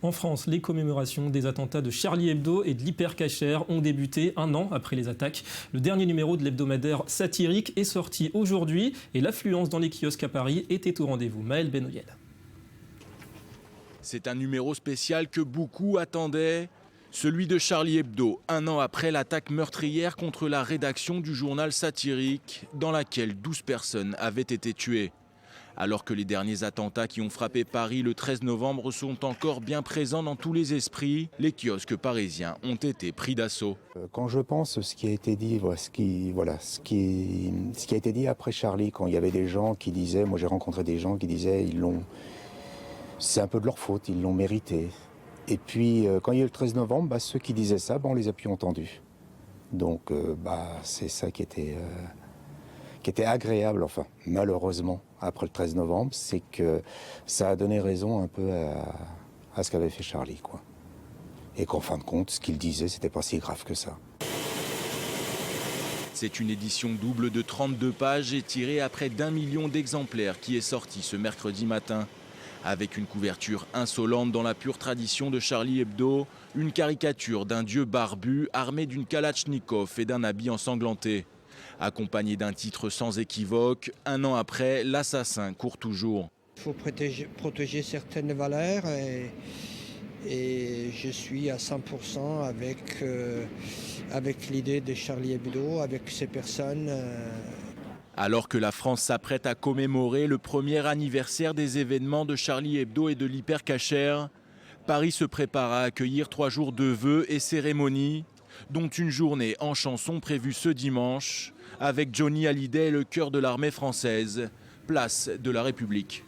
En France, les commémorations des attentats de Charlie Hebdo et de l'Hypercacher ont débuté un an après les attaques. Le dernier numéro de l'hebdomadaire satirique est sorti aujourd'hui et l'affluence dans les kiosques à Paris était au rendez-vous. Maël Benoyel. C'est un numéro spécial que beaucoup attendaient, celui de Charlie Hebdo, un an après l'attaque meurtrière contre la rédaction du journal satirique, dans laquelle 12 personnes avaient été tuées. Alors que les derniers attentats qui ont frappé Paris le 13 novembre sont encore bien présents dans tous les esprits, les kiosques parisiens ont été pris d'assaut. Quand je pense ce qui a été dit, ce qui a été dit après Charlie, quand il y avait des gens qui disaient, moi j'ai rencontré des gens qui disaient c'est un peu de leur faute, ils l'ont mérité. Et puis quand il y a eu le 13 novembre, ceux qui disaient ça, on les a plus entendus. Donc c'est ça qui était agréable, enfin malheureusement, après le 13 novembre, c'est que ça a donné raison un peu à ce qu'avait fait Charlie, quoi. Et qu'en fin de compte, ce qu'il disait, c'était pas si grave que ça. C'est une édition double de 32 pages et tirée à près d'1 million d'exemplaires qui est sortie ce mercredi matin. Avec une couverture insolente dans la pure tradition de Charlie Hebdo, une caricature d'un dieu barbu armé d'une kalachnikov et d'un habit ensanglanté. Accompagné d'un titre sans équivoque, un an après, l'assassin court toujours. Il faut protéger certaines valeurs et je suis à 100% avec l'idée de Charlie Hebdo, avec ces personnes. Alors que la France s'apprête à commémorer le premier anniversaire des événements de Charlie Hebdo et de l'Hypercacher, Paris se prépare à accueillir 3 jours de vœux et cérémonies, dont une journée en chanson prévue ce dimanche, avec Johnny Hallyday, le cœur de l'armée française, place de la République.